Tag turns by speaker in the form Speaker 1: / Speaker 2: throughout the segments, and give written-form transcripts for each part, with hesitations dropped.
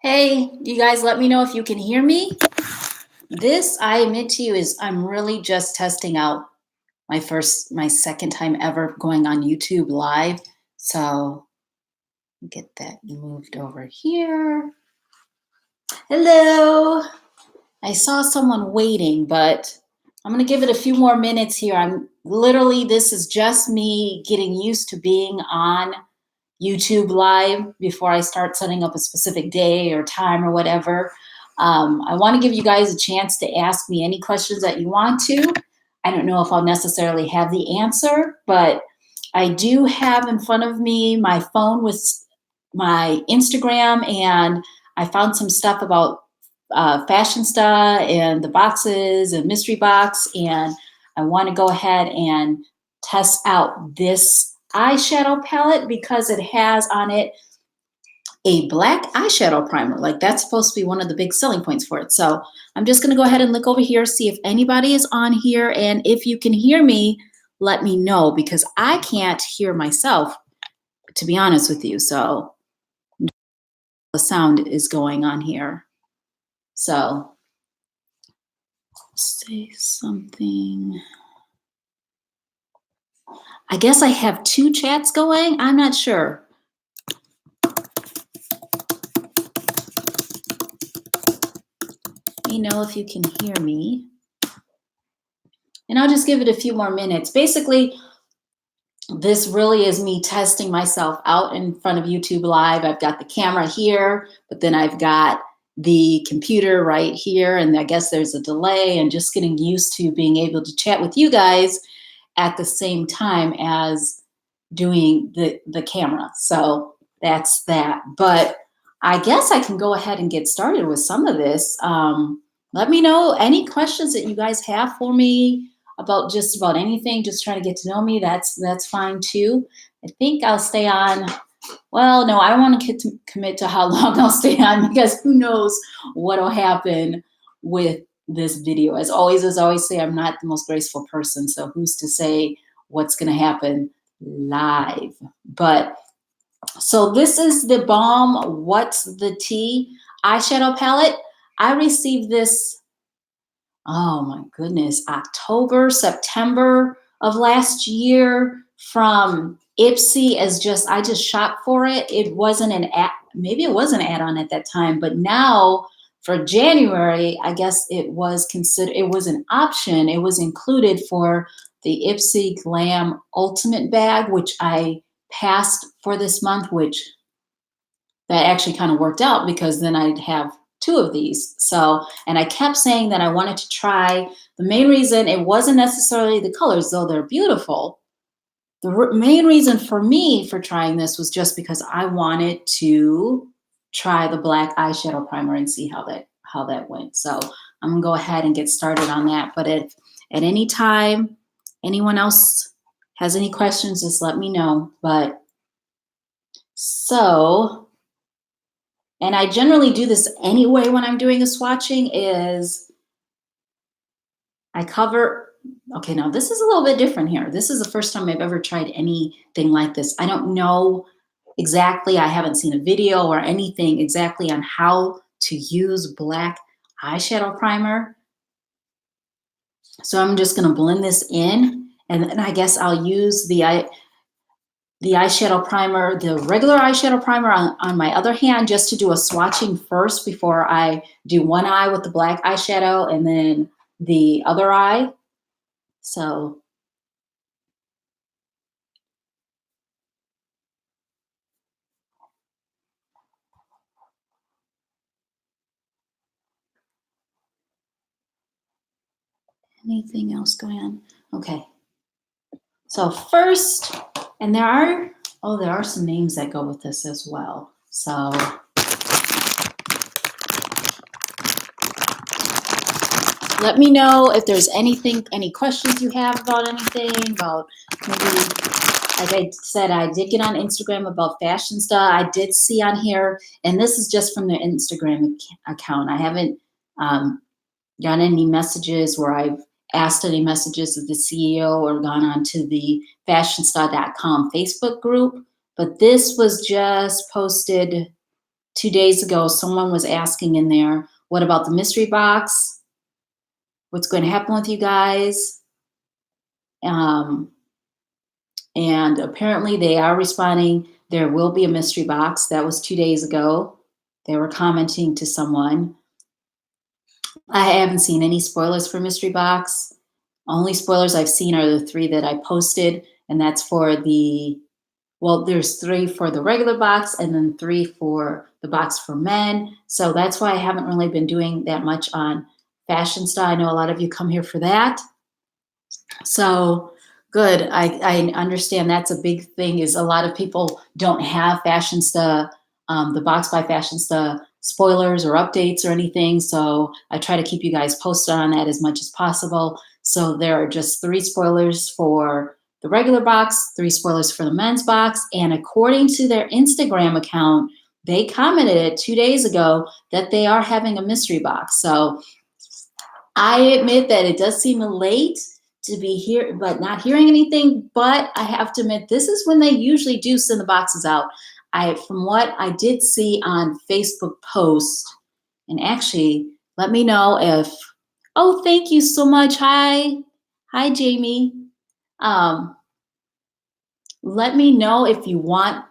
Speaker 1: Hey, you guys, let me know if you can hear me. This, I admit to you, is I'm really just testing out my second time ever going on YouTube live. So get that moved over here. Hello. I saw someone waiting, but I'm going to give it a few more minutes here. This is just me getting used to being on YouTube live before I start setting up a specific day or time or whatever. I want to give you guys a chance to ask me any questions that you want to. I don't know if I'll necessarily have the answer, but I do have in front of me my phone with my Instagram, and I found some stuff about Fashionista and the boxes and mystery box, and I want to go ahead and test out this eyeshadow palette because it has on it a black eyeshadow primer. Like, that's supposed to be one of the big selling points for it. So I'm just going to go ahead and look over here, see if anybody is on here, and if you can hear me, let me know, because I can't hear myself, to be honest with you. So the sound is going on here. So say something. I guess I have two chats going. I'm not sure. Let me know if you can hear me. And I'll just give it a few more minutes. Basically, this really is me testing myself out in front of YouTube Live. I've got the camera here, but then I've got the computer right here, and I guess there's a delay, and just getting used to being able to chat with you guys at the same time as doing the camera. So that's that. But I guess I can go ahead and get started with some of this. Let me know any questions that you guys have for me about just about anything. Just trying to get to know me. That's fine too. I think I'll stay on. Well, no, I don't want to commit to how long I'll stay on, because who knows what'll happen with this video. As always say, I'm not the most graceful person, so who's to say what's going to happen live? But so this is the Balm What's the Tea eyeshadow palette. I received this, oh my goodness, October, September of last year from Ipsy. I just shopped for it. It wasn't an ad, maybe it was an add-on at that time, but now for January, I guess it was an option. It was included for the Ipsy Glam Ultimate bag, which I passed for this month, which that actually kind of worked out, because then I'd have two of these. So, and I kept saying that I wanted to try. The main reason, it wasn't necessarily the colors, though they're beautiful. The main reason for me for trying this was just because I wanted to try the black eyeshadow primer and see how that went. So I'm gonna go ahead and get started on that. But at any time, anyone else has any questions, just let me know. But so, and I generally do this anyway when I'm doing a swatching, is I cover, okay, now this is a little bit different here. This is the first time I've ever tried anything like this. I don't know exactly, I haven't seen a video or anything exactly on how to use black eyeshadow primer. So I'm just gonna blend this in, and then I guess I'll use the eyeshadow primer, the regular eyeshadow primer on my other hand, just to do a swatching first before I do one eye with the black eyeshadow and then the other eye. So anything else going on? Okay. So first, and there are some names that go with this as well. So let me know if there's any questions you have about anything, about maybe, like I said, I did get on Instagram about Fashionista. I did see on here, and this is just from their Instagram account. I haven't gotten any messages where I've asked any messages of the CEO or gone on to the fashionista.com Facebook group, but this was just posted 2 days ago, someone was asking in there, what about the mystery box? What's going to happen with you guys? And apparently they are responding. There will be a mystery box. That was 2 days ago. They were commenting to someone. I haven't seen any spoilers for mystery box. Only spoilers I've seen are the 3 that I posted, and that's for the, well, there's 3 for the regular box and then 3 for the box for men. So that's why I haven't really been doing that much on Fashion Style. I know a lot of you come here for that. So good. I understand that's a big thing, is a lot of people don't have Fashion Style, the box by Fashion Style spoilers or updates or anything. So I try to keep you guys posted on that as much as possible. So there are just 3 spoilers for the regular box, 3 spoilers for the men's box. And according to their Instagram account, they commented it 2 days ago that they are having a mystery box. So I admit that it does seem late to be here, but not hearing anything. But I have to admit, this is when they usually do send the boxes out. From what I did see on Facebook posts, and actually, let me know if, oh, thank you so much. Hi, Jamie. Let me know if you want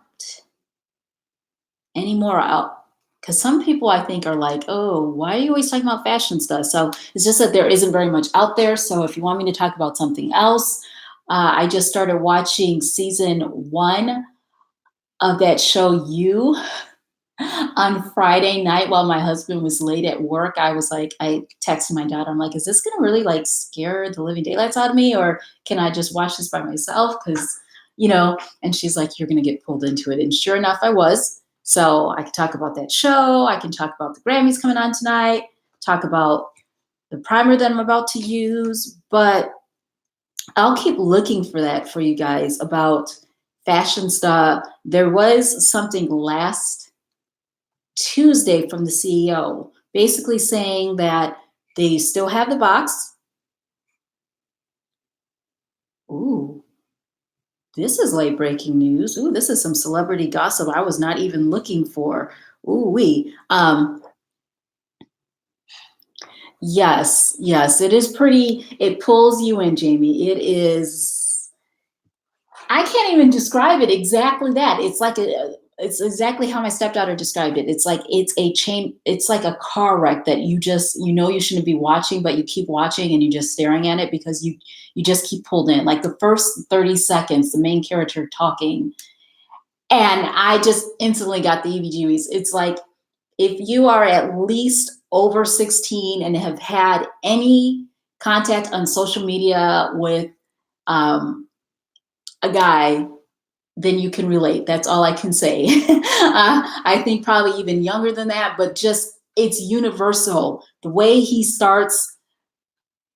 Speaker 1: any more out, because some people I think are like, oh, why are you always talking about fashion stuff? So it's just that there isn't very much out there. So if you want me to talk about something else, I just started watching season 1 of that show, You, on Friday night while my husband was late at work. I was like, I texted my daughter, I'm like, is this gonna really like scare the living daylights out of me, or can I just watch this by myself? Because, and she's like, you're gonna get pulled into it. And sure enough, I was. So I can talk about that show. I can talk about the Grammys coming on tonight, talk about the primer that I'm about to use, but I'll keep looking for that for you guys about fashion stuff. There was something last Tuesday from the CEO, basically saying that they still have the box. Ooh, this is late breaking news. Ooh, this is some celebrity gossip I was not even looking for. Ooh wee. Yes, it is pretty. It pulls you in, Jamie. It is. I can't even describe it exactly that. It's like it's exactly how my stepdaughter described it. It's like it's a chain. It's like a car wreck that you you shouldn't be watching, but you keep watching and you're just staring at it because you just keep pulled in. Like the first 30 seconds, the main character talking, and I just instantly got the EBGBs. It's like if you are at least over 16 and have had any contact on social media with a guy, then you can relate. That's all I can say. I think probably even younger than that, but just it's universal. The way he starts,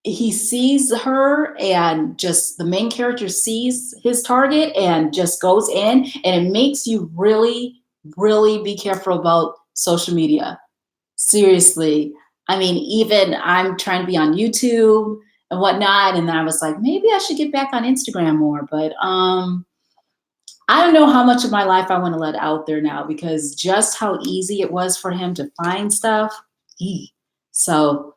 Speaker 1: he sees her, and just the main character sees his target and just goes in, and it makes you really, really be careful about social media. Seriously. I mean, even I'm trying to be on YouTube and whatnot, and I was like, maybe I should get back on Instagram more, but I don't know how much of my life I want to let out there now, because just how easy it was for him to find stuff. So,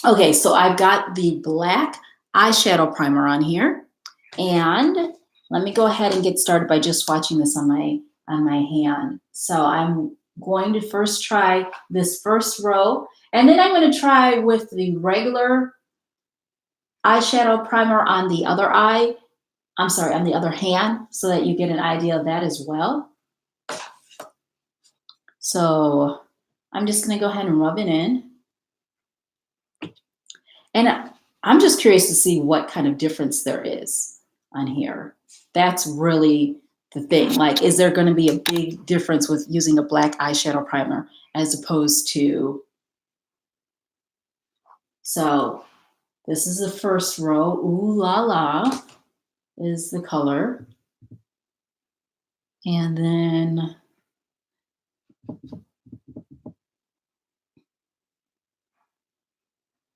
Speaker 1: okay, so I've got the black eyeshadow primer on here, and let me go ahead and get started by just swatching this on my hand. So I'm going to first try this first row, and then I'm going to try with the regular eyeshadow primer on the other eye. I'm sorry, on the other hand, so that you get an idea of that as well. So I'm just going to go ahead and rub it in. And I'm just curious to see what kind of difference there is on here. That's really the thing. Like, is there going to be a big difference with using a black eyeshadow primer as opposed to... So this is the first row. Ooh la la is the color. And then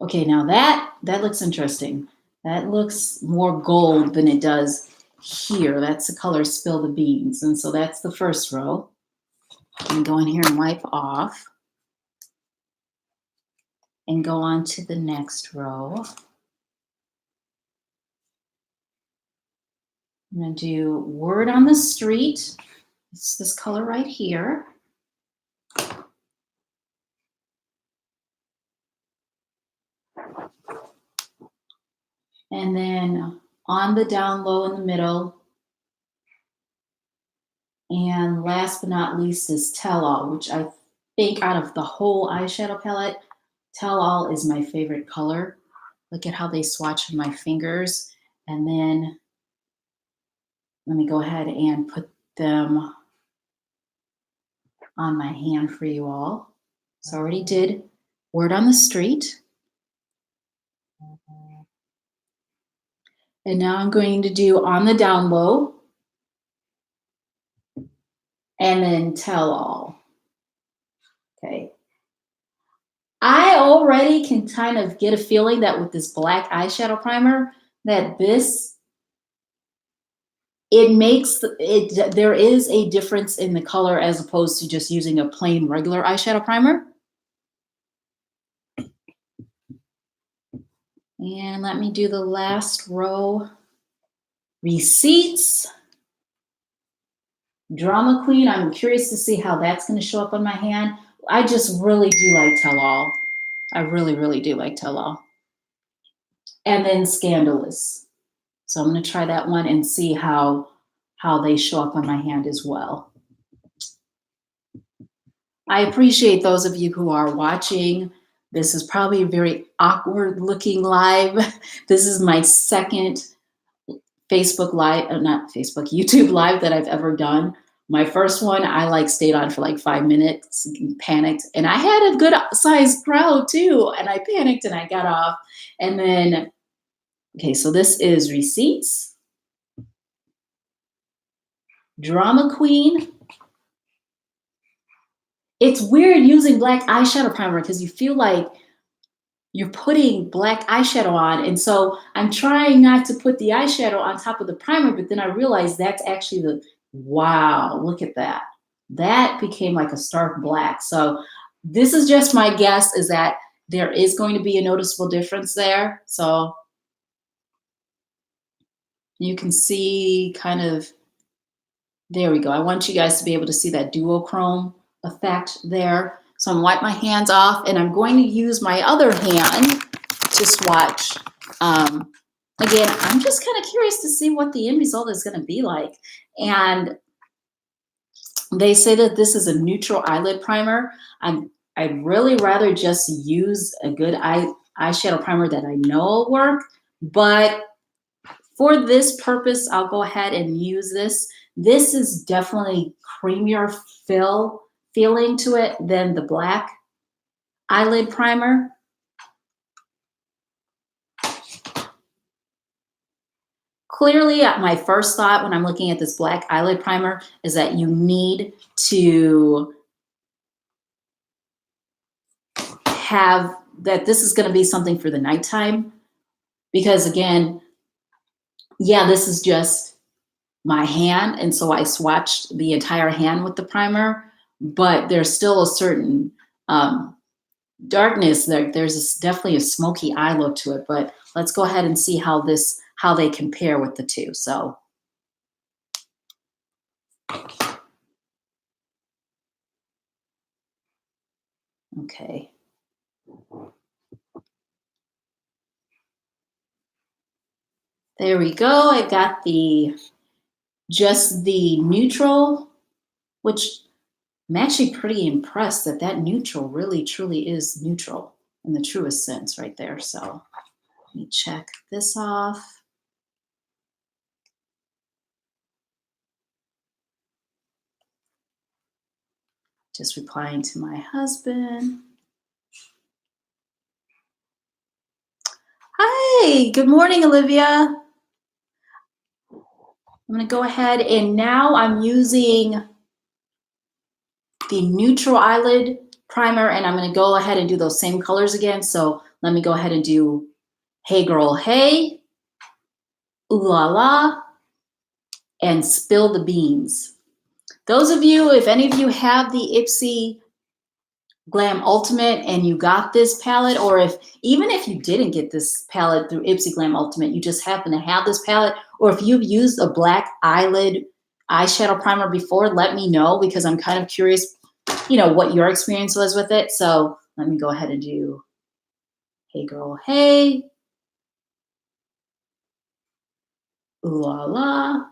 Speaker 1: okay, now that looks interesting. That looks more gold than it does here. That's the color Spill the Beans. And so that's the first row. And go in here and wipe off. And go on to the next row. I'm going to do Word on the Street. It's this color right here. And then on the down low in the middle. And last but not least is Tell All, which I think out of the whole eyeshadow palette, Tell All is my favorite color. Look at how they swatch with my fingers. And then let me go ahead and put them on my hand for you all. So I already did Word on the Street. And now I'm going to do On the Down Low. And then Tell All. Okay. I already can kind of get a feeling that with this black eyeshadow primer, that there is a difference in the color as opposed to just using a plain regular eyeshadow primer. And let me do the last row. Receipts. Drama Queen. I'm curious to see how that's going to show up on my hand. I just really do like Tell All. I really, really do like Tell All. And then Scandalous. So I'm going to try that one and see how they show up on my hand as well. I appreciate those of you who are watching. This is probably a very awkward looking live. This is my second Facebook live, not Facebook, YouTube live that I've ever done. My first one, I stayed on for like 5 minutes, panicked, and I had a good sized crowd too. And I panicked and I got off. And then, okay, so this is Receipts, Drama Queen. It's weird using black eyeshadow primer because you feel like you're putting black eyeshadow on. And so I'm trying not to put the eyeshadow on top of the primer, but then I realized that's actually wow, look at that. That became like a stark black. So this is just my guess, is that there is going to be a noticeable difference there. So you can see kind of, there we go. I want you guys to be able to see that duochrome effect there. So I'm going to wipe my hands off, and I'm going to use my other hand to swatch. Again, I'm just kind of curious to see what the end result is going to be like. And they say that this is a neutral eyelid primer. I'd really rather just use a good eyeshadow primer that I know will work. But for this purpose, I'll go ahead and use this. This is definitely creamier feeling to it than the black eyelid primer. Clearly, my first thought when I'm looking at this black eyelid primer is that you need to have that this is going to be something for the nighttime, because again, yeah, this is just my hand, and so I swatched the entire hand with the primer, but there's still a certain darkness there. There's definitely a smoky eye look to it, but let's go ahead and see how they compare with the two. So okay. There we go. I got just the neutral, which I'm actually pretty impressed that neutral really truly is neutral in the truest sense right there. So let me check this off. Just replying to my husband. Hi, good morning, Olivia. I'm going to go ahead, and now I'm using the neutral eyelid primer, and I'm going to go ahead and do those same colors again. So let me go ahead and do Hey Girl Hey, Ooh La La, and Spill the Beans. Those of you, if any of you have the Ipsy Glam Ultimate and you got this palette, or even if you didn't get this palette through Ipsy Glam Ultimate, you just happen to have this palette, or if you've used a black eyelid eyeshadow primer before, let me know, because I'm kind of curious, you know, what your experience was with it. So let me go ahead and do Hey Girl Hey, Ooh La La,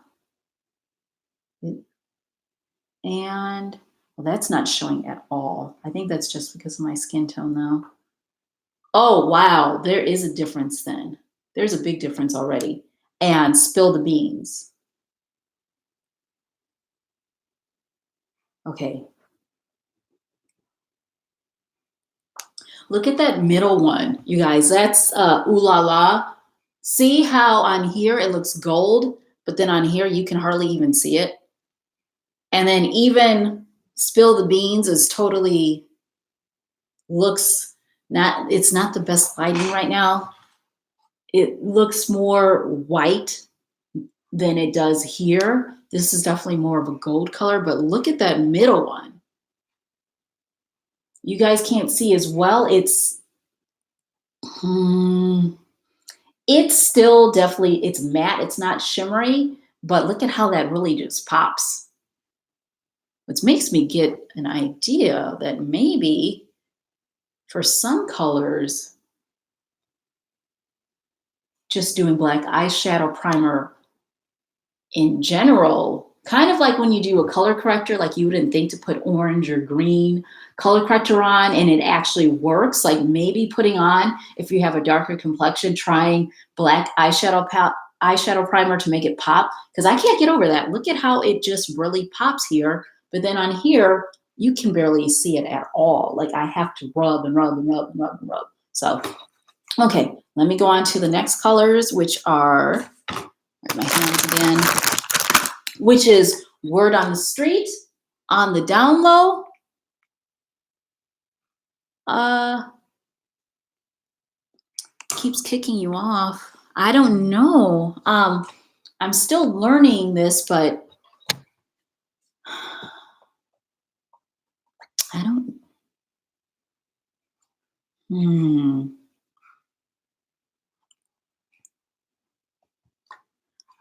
Speaker 1: and well, that's not showing at all. I think that's just because of my skin tone though. Oh, wow, there is a difference then. There's a big difference already. And Spill the Beans. Okay. Look at that middle one, you guys. That's Ooh La La. See how on here it looks gold, but then on here you can hardly even see it. And then even Spill the Beans is totally looks not, it's not the best lighting right now. It looks more white than it does here. This is definitely more of a gold color, but look at that middle one. You guys can't see as well. It's still definitely, it's matte. It's not shimmery, but look at how that really just pops. Which makes me get an idea that maybe for some colors, just doing black eyeshadow primer in general, kind of like when you do a color corrector, like you wouldn't think to put orange or green color corrector on and it actually works, like maybe putting on, if you have a darker complexion, trying black eyeshadow primer to make it pop, because I can't get over that. Look at how it just really pops here, but then on here, you can barely see it at all. Like I have to rub and rub and rub and rub and rub. So, okay, let me go on to the next colors, which are, my hands again, which is Word on the Street, On the Down Low. Keeps kicking you off. I don't know. I'm still learning this, but I don't.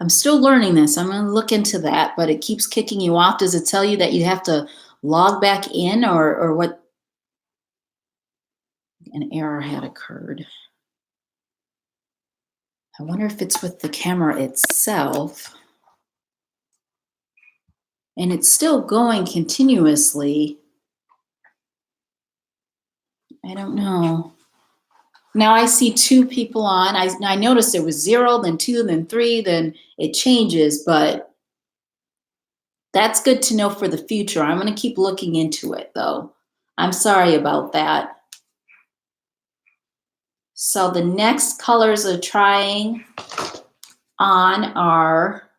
Speaker 1: I'm still learning this. I'm going to look into that, but it keeps kicking you off. Does it tell you that you have to log back in, or what? An error had occurred. I wonder if it's with the camera itself. And it's still going continuously. I don't know. Now I see 2 people on. I noticed it was 0, then 2, then 3, then it changes, but that's good to know for the future. I'm going to keep looking into it though. I'm sorry about that. So the next colors I'm trying on are,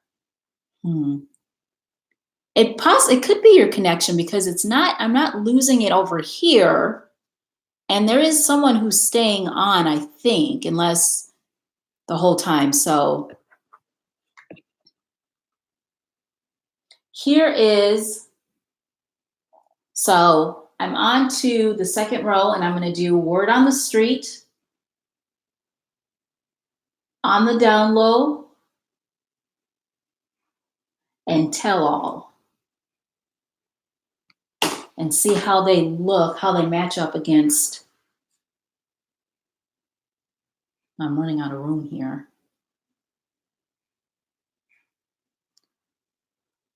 Speaker 1: it could be your connection, because it's not, I'm not losing it over here. And there is someone who's staying on, I think, unless the whole time. So here is, so I'm on to the second row and I'm going to do Word on the Street, On the Down Low, and Tell All. And see how they look, how they match up against. I'm running out of room here.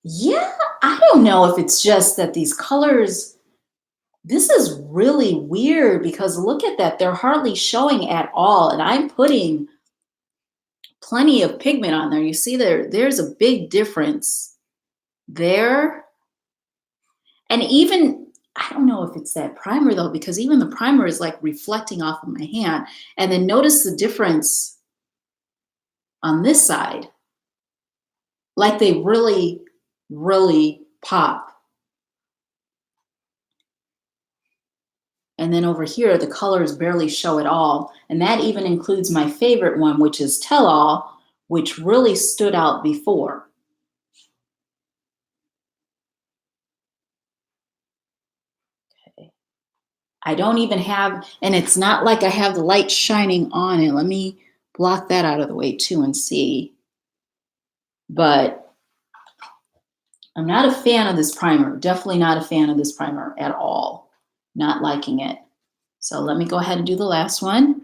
Speaker 1: Yeah, I don't know if it's just that these colors, this is really weird, because look at that. They're hardly showing at all. And I'm putting plenty of pigment on there. You see there's a big difference there. And even, I don't know if it's that primer though, because even the primer is like reflecting off of my hand. And then notice the difference on this side. Like they really, really pop. And then over here, the colors barely show at all. And that even includes my favorite one, which is Tell All, which really stood out before. I don't even have, and it's not like I have the light shining on it. Let me block that out of the way too and see. But I'm not a fan of this primer. Definitely not a fan of this primer at all. Not liking it. So let me go ahead and do the last one.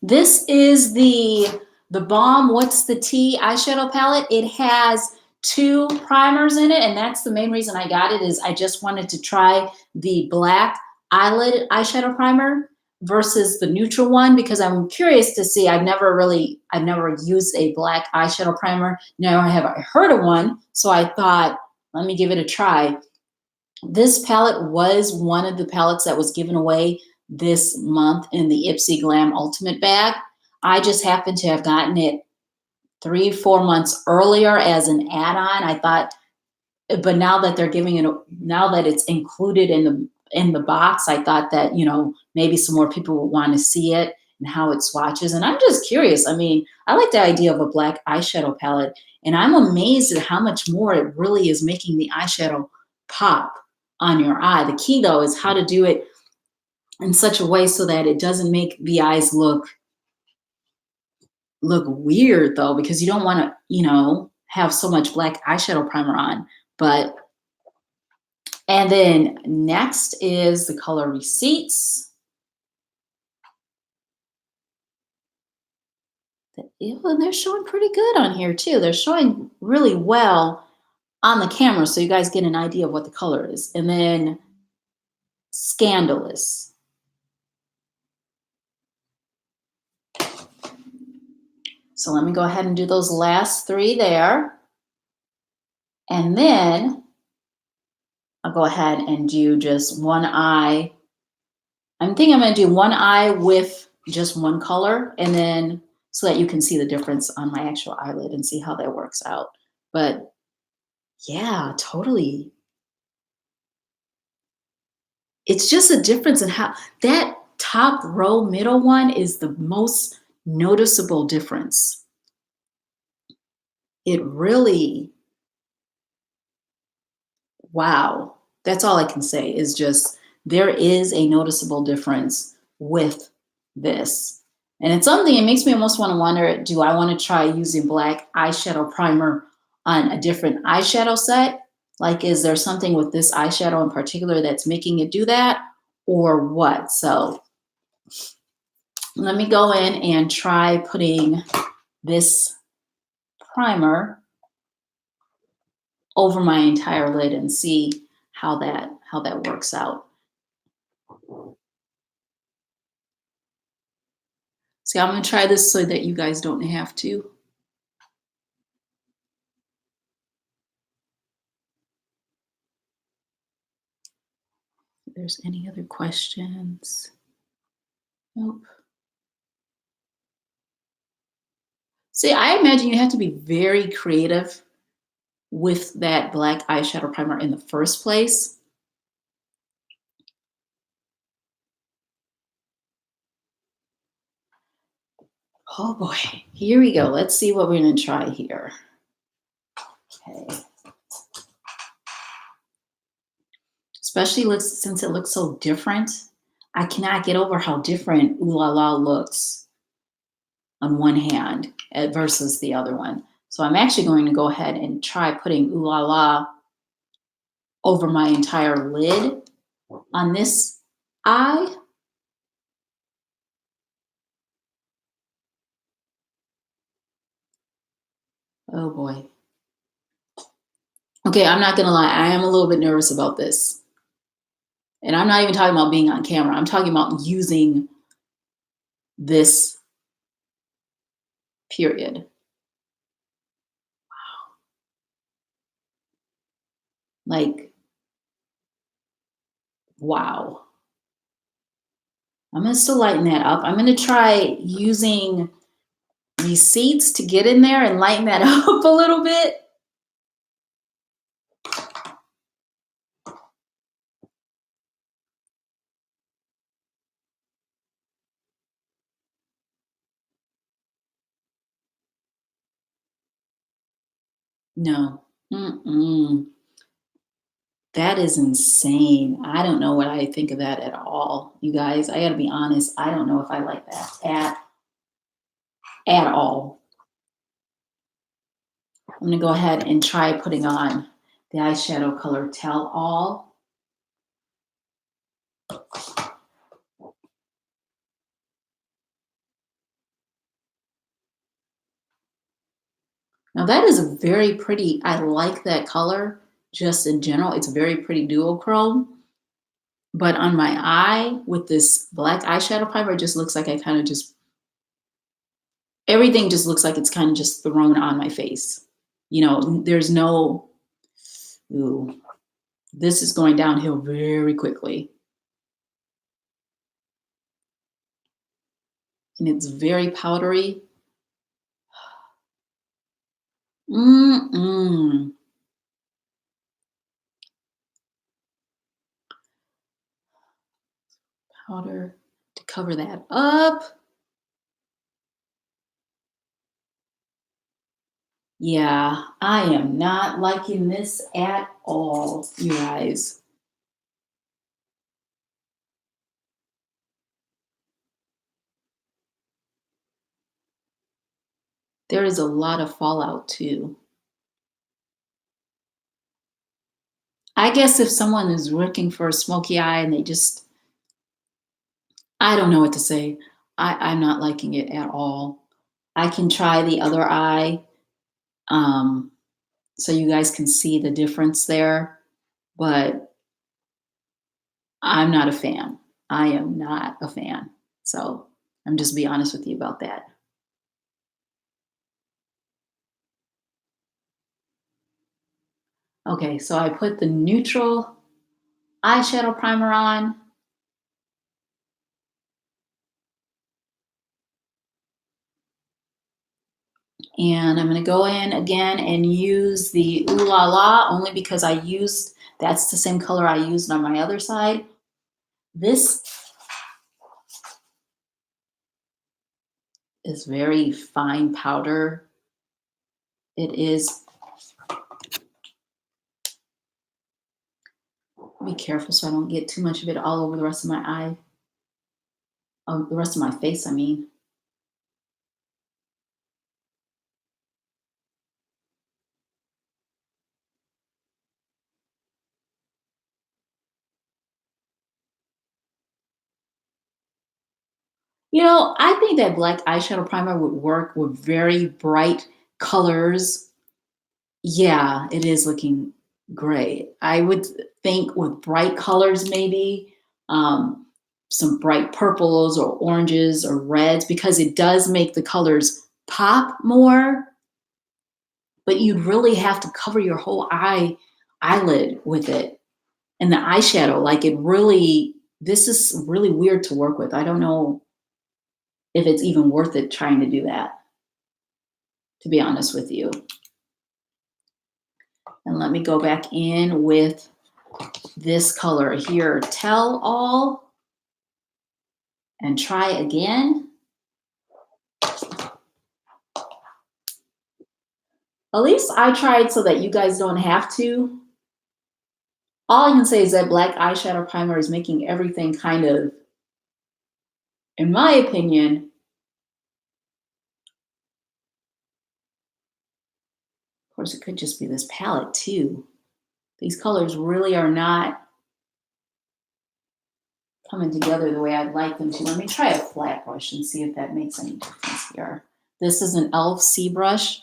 Speaker 1: This is the Balm What's the Tea eyeshadow palette. It has 2 primers in it, and that's the main reason I got it, is I just wanted to try the black eyelid eyeshadow primer versus the neutral one, because I'm curious to see. I've never used a black eyeshadow primer. Now I have heard of one, so I thought, let me give it a try. This palette was one of the palettes that was given away this month in the Ipsy Glam Ultimate bag. I just happened to have gotten it 3-4 months earlier as an add-on. I thought, but now that they're giving it, now that it's included in the box, I thought that, maybe some more people would want to see it and how it swatches. And I'm just curious. I mean, I like the idea of a black eyeshadow palette, and I'm amazed at how much more it really is making the eyeshadow pop on your eye. The key though is how to do it in such a way so that it doesn't make the eyes look weird though, because you don't want to, have so much black eyeshadow primer on. And then next is the color Receipts. And they're showing pretty good on here too. They're showing really well on the camera, so you guys get an idea of what the color is. And then Scandalous. So let me go ahead and do those last 3 there. And then I'll go ahead and do just one eye. I'm thinking I'm going to do one eye with just one color, and then so that you can see the difference on my actual eyelid and see how that works out. But yeah, totally. It's just a difference in how that top row middle one is the most noticeable difference. It really, wow. That's all I can say is just there is a noticeable difference with this. And it's something, it makes me almost want to wonder, do I want to try using black eyeshadow primer on a different eyeshadow set? Like, is there something with this eyeshadow in particular that's making it do that, or what? So let me go in and try putting this primer over my entire lid and see how that works out. See, I'm going to try this so that you guys don't have to. If there's any other questions? Nope. See, I imagine you have to be very creative with that black eyeshadow primer in the first place. Oh boy, here we go. Let's see what we're going to try here. Okay. Especially since it looks so different. I cannot get over how different Ooh La La looks on one hand versus the other one. So I'm actually going to go ahead and try putting Ooh La La over my entire lid on this eye. Oh boy. Okay, I'm not gonna lie, I am a little bit nervous about this. And I'm not even talking about being on camera. I'm talking about using this period. Wow. Like, wow. I'm gonna still lighten that up. I'm gonna try using Receipts to get in there and lighten that up a little bit. No. Mm-mm. That is insane. I don't know what I think of that at all. You guys, I gotta be honest. I don't know if I like that at all. I'm gonna go ahead and try putting on the eyeshadow color Tell All. Now that is a very pretty, I like that color just in general. It's a very pretty duochrome. But on my eye with this black eyeshadow primer, it just looks like I kind of just, everything just looks like it's kind of just thrown on my face. You know, there's no, ooh, this is going downhill very quickly. And it's very powdery. Mm-mm. Powder to cover that up. Yeah, I am not liking this at all, you guys. There is a lot of fallout too. I guess if someone is looking for a smoky eye and they just, I don't know what to say. I'm not liking it at all. I can try the other eye um, so you guys can see the difference there, but I'm not a fan. I am not a fan. So I'm just be honest with you about that. Okay, so I put the neutral eyeshadow primer on. And I'm going to go in again and use the Ooh La La only because that's the same color I used on my other side. This is very fine powder. It is, be careful so I don't get too much of it all over the rest of my eye. Oh, the rest of my face, I mean. You know, I think that black eyeshadow primer would work with very bright colors. Yeah, it is looking great. I would think with bright colors, maybe um, some bright purples or oranges or reds, because it does make the colors pop more. But you'd really have to cover your whole eyelid with it. And the eyeshadow, like it really, this is really weird to work with. I don't know if it's even worth it trying to do that, to be honest with you. And let me go back in with this color here, Tell All, and try again. At least I tried so that you guys don't have to. All I can say is that black eyeshadow primer is making everything kind of, in my opinion, of course, it could just be this palette too. These colors really are not coming together the way I'd like them to. Let me try a flat brush and see if that makes any difference here. This is an e.l.f. C brush.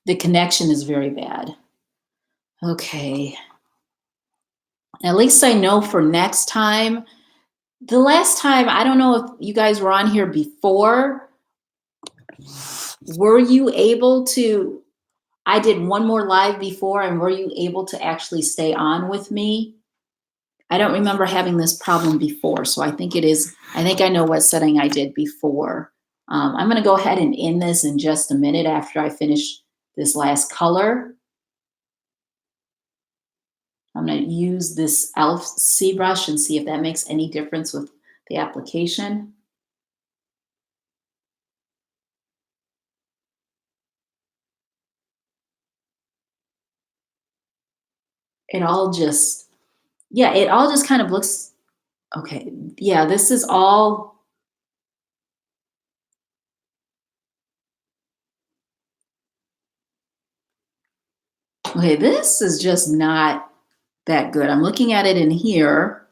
Speaker 1: The connection is very bad. Okay. At least I know for next time. The last time, I don't know if you guys were on here before. Were you able to, I did one more live before, and were you able to actually stay on with me? I don't remember having this problem before, so I think I know what setting I did before. I'm gonna go ahead and end this in just a minute after I finish this last color. I'm gonna use this e.l.f. C brush and see if that makes any difference with the application. it all just, yeah, it all just kind of looks, okay. Yeah, this is all, okay, this is just not that good. I'm looking at it in here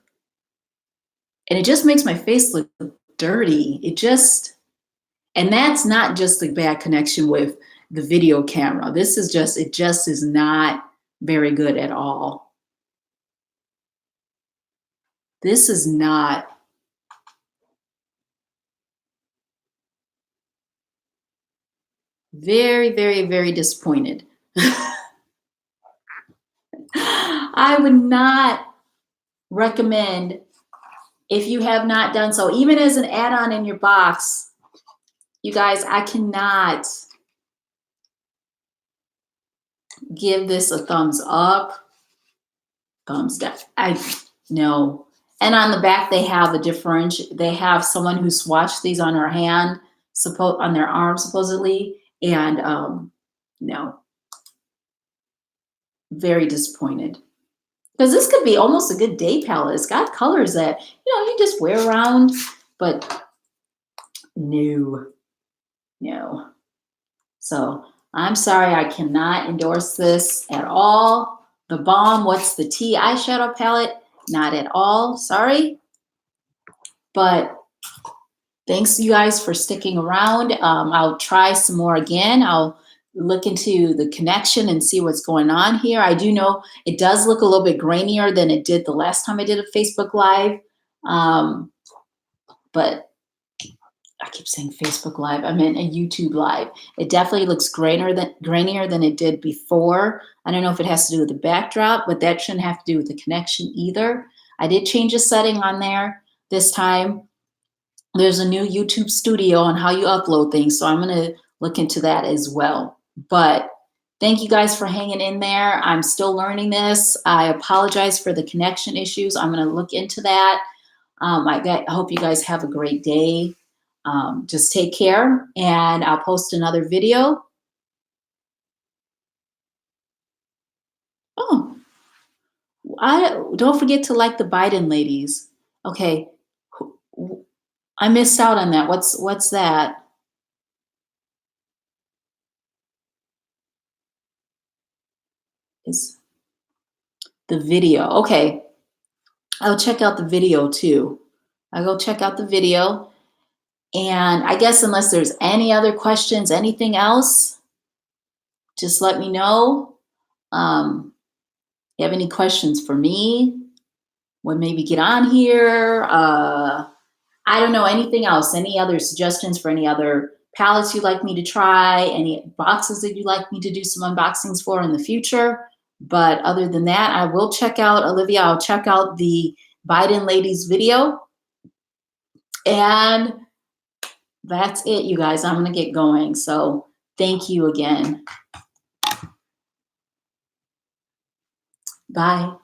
Speaker 1: and it just makes my face look dirty. It just, and that's not just the bad connection with the video camera. This is just, it just is not very good at all. This is not, very, very, very disappointed. I would not recommend, if you have not done so, even as an add-on in your box, you guys, I cannot give this a thumbs up, thumbs down. No. And on the back, they have a they have someone who swatched these on her hand, on their arm, supposedly. And no, very disappointed. Because this could be almost a good day palette. It's got colors that, you just wear around, but no. So I'm sorry, I cannot endorse this at all. The Balm, What's the Tea eyeshadow palette, not at all, sorry. But thanks you guys for sticking around. I'll try some more again. I'll look into the connection and see what's going on here. I do know it does look a little bit grainier than it did the last time I did a Facebook Live. But I keep saying Facebook Live, I meant a YouTube Live. It definitely looks grainier than it did before. I don't know if it has to do with the backdrop, but that shouldn't have to do with the connection either. I did change a setting on there this time. There's a new YouTube studio on how you upload things, so I'm going to look into that as well. But thank you guys for hanging in there. I'm still learning this. I apologize for the connection issues. I'm going to look into that. I hope you guys have a great day. Just take care, and I'll post another video. Oh, don't forget to like the Biden ladies. Okay, I missed out on that. What's that? Is the video. Okay, I'll check out the video too. I'll go check out the video. And I guess unless there's any other questions, anything else, just let me know. You have any questions for me? Well, maybe get on here. I don't know, anything else, any other suggestions for any other palettes you'd like me to try, any boxes that you'd like me to do some unboxings for in the future. But other than that, I will check out, Olivia, I'll check out the Biden ladies video. And that's it, you guys. I'm going to get going. So thank you again. Bye.